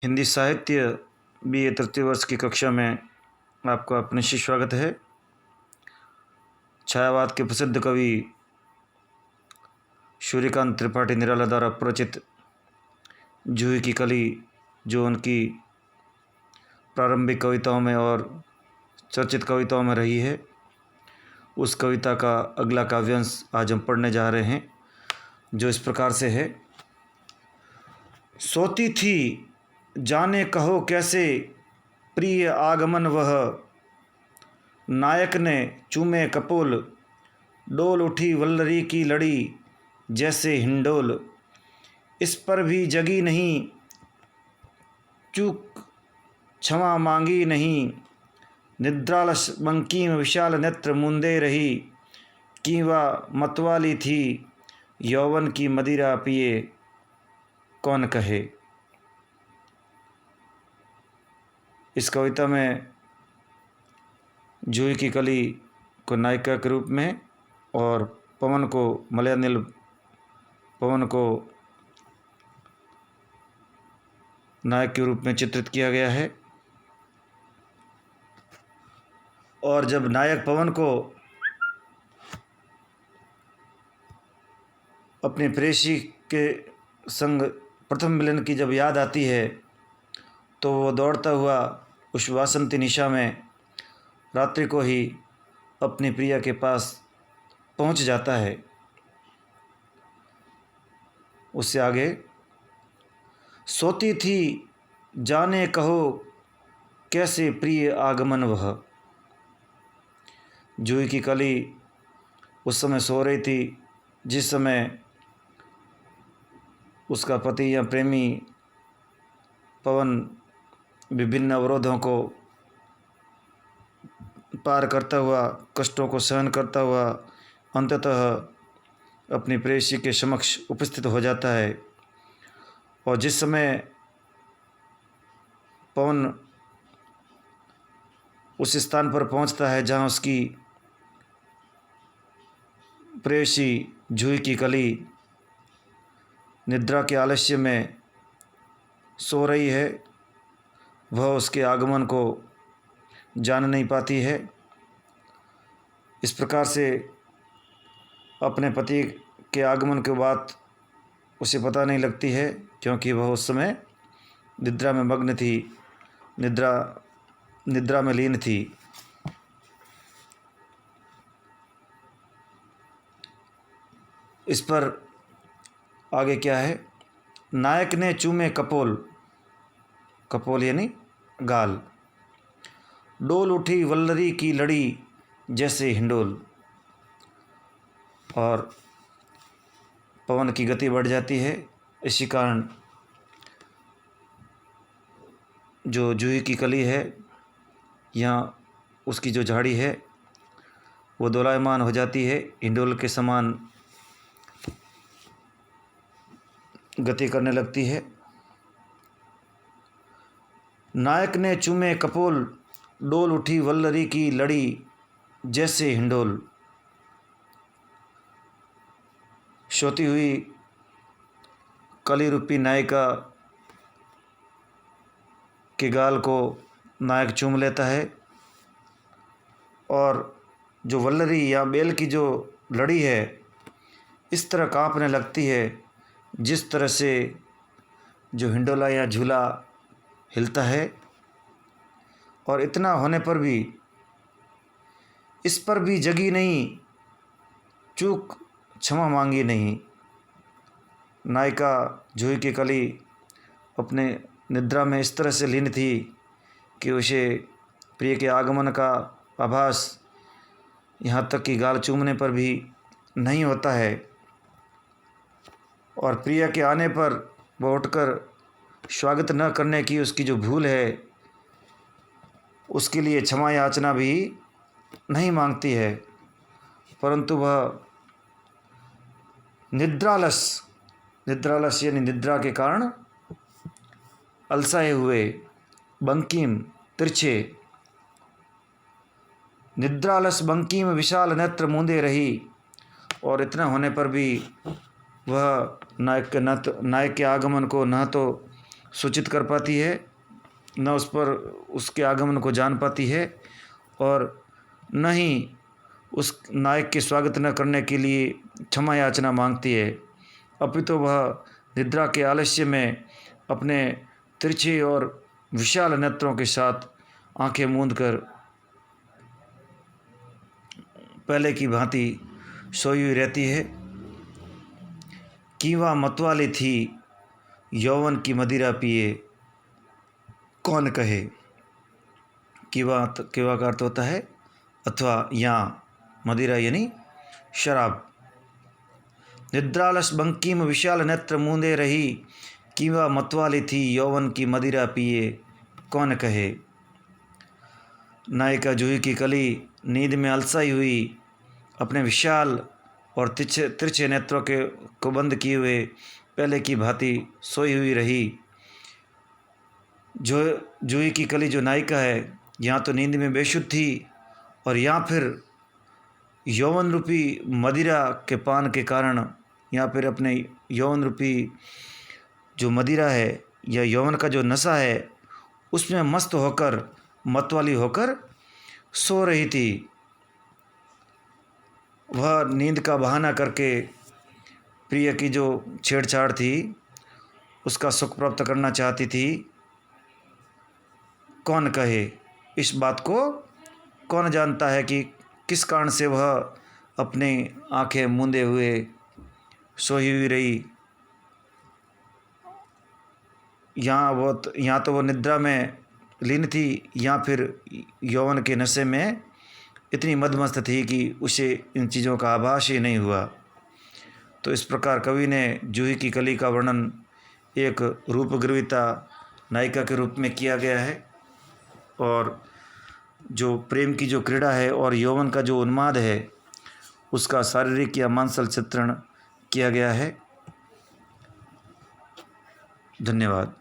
हिंदी साहित्य BA तृतीय वर्ष की कक्षा में आपका अपने से स्वागत है। छायावाद के प्रसिद्ध कवि सूर्यकांत त्रिपाठी निराला द्वारा प्रचित जूही की कली, जो उनकी प्रारंभिक कविताओं में और चर्चित कविताओं में रही है, उस कविता का अगला काव्यांश आज हम पढ़ने जा रहे हैं, जो इस प्रकार से है। सोती थी जाने कहो कैसे प्रिय आगमन वह, नायक ने चूमे कपोल, डोल उठी वल्लरी की लड़ी जैसे हिंडोल। इस पर भी जगी नहीं चूक क्षमा मांगी नहीं, निद्रालस बंकीम विशाल नेत्र मूंदे रही। कि वह मतवाली थी यौवन की मदिरा पिए कौन कहे। इस कविता में जूही की कली को नायिका के रूप में और पवन को मलयानिल पवन को नायक के रूप में चित्रित किया गया है। और जब नायक पवन को अपनी प्रेयसी के संग प्रथम मिलन की जब याद आती है, तो वो दौड़ता हुआ उस वासंती निशा में रात्रि को ही अपनी प्रिया के पास पहुंच जाता है। उससे आगे, सोती थी जाने कहो कैसे प्रिय आगमन वह। जूही की कली उस समय सो रही थी जिस समय उसका पति या प्रेमी पवन विभिन्न अवरोधों को पार करता हुआ, कष्टों को सहन करता हुआ अंततः अपनी प्रेयसी के समक्ष उपस्थित हो जाता है। और जिस समय पवन उस स्थान पर पहुंचता है जहां उसकी प्रेयसी जूही की कली निद्रा के आलस्य में सो रही है, वह उसके आगमन को जान नहीं पाती है। इस प्रकार से अपने पति के आगमन के बाद उसे पता नहीं लगती है, क्योंकि वह उस समय निद्रा में मग्न थी, निद्रा में लीन थी। इस पर आगे क्या है, नायक ने चूमे कपोल, कपोल यानी गाल, डोल उठी वल्लरी की लड़ी जैसे हिंडोल। और पवन की गति बढ़ जाती है। इसी कारण जो जूही की कली है या उसकी जो झाड़ी है वो दोलायमान हो जाती है, हिंडोल के समान गति करने लगती है। नायक ने चूमे कपोल, डोल उठी वल्लरी की लड़ी जैसे हिंडोल। सोती हुई कली रूपी नायिका के गाल को नायक चूम लेता है, और जो वल्लरी या बेल की जो लड़ी है इस तरह कांपने लगती है जिस तरह से जो हिंडोला या झूला हिलता है। और इतना होने पर भी इस पर भी जगी नहीं चूक क्षमा मांगी नहीं। नायिका जूही की कली अपने निद्रा में इस तरह से लीन थी कि उसे प्रिय के आगमन का आभास यहाँ तक कि गाल चूमने पर भी नहीं होता है। और प्रिय के आने पर वह उठकर स्वागत न करने की उसकी जो भूल है, उसके लिए क्षमा याचना भी नहीं मांगती है, परंतु वह निद्रालस यानी निद्रा के कारण अलसाए हुए, बंकीम तिरछे, निद्रालस बंकीम विशाल नेत्र मूंदे रही। और इतना होने पर भी वह नायक के आगमन को न तो सूचित कर पाती है, न उस पर उसके आगमन को जान पाती है, और न ही उस नायक के स्वागत न करने के लिए क्षमा याचना मांगती है, अपितु वह निद्रा के आलस्य में अपने तिरछे और विशाल नेत्रों के साथ आंखें मूंद कर पहले की भांति सोई हुई रहती है। कीवा मतवाली थी यौवन की मदिरा पिए कौन कहे। कीवा का अर्थ होता है अथवा या मदिरा यानी शराब। निद्रालस बंकीम विशाल नेत्र मूंदे रही, कीवा मतवाली थी यौवन की मदिरा पिए कौन कहे। नायिका जूही की कली नींद में अलसाई हुई अपने विशाल और तिरछे नेत्रों को बंद किए हुए पहले की भांति सोई हुई रही। जो जूही की कली जो नायिका है, यहाँ तो नींद में बेशुद्ध थी, और यहाँ फिर यौवन रूपी मदिरा के पान के कारण, यहाँ फिर अपने यौवन रूपी जो मदिरा है या यौवन का जो नशा है उसमें मस्त होकर, मतवाली होकर सो रही थी। वह नींद का बहाना करके प्रिय की जो छेड़छाड़ थी उसका सुख प्राप्त करना चाहती थी। कौन कहे, इस बात को कौन जानता है कि किस कारण से वह अपनी आंखें मूंदे हुए सोई हुई रही। यहाँ तो वो निद्रा में लीन थी, या फिर यौवन के नशे में इतनी मदमस्त थी कि उसे इन चीज़ों का आभास ही नहीं हुआ। तो इस प्रकार कवि ने जूही की कली का वर्णन एक रूपगर्विता नायिका के रूप में किया गया है, और जो प्रेम की जो क्रीड़ा है और यौवन का जो उन्माद है उसका शारीरिक या मानसिक चित्रण किया गया है। धन्यवाद।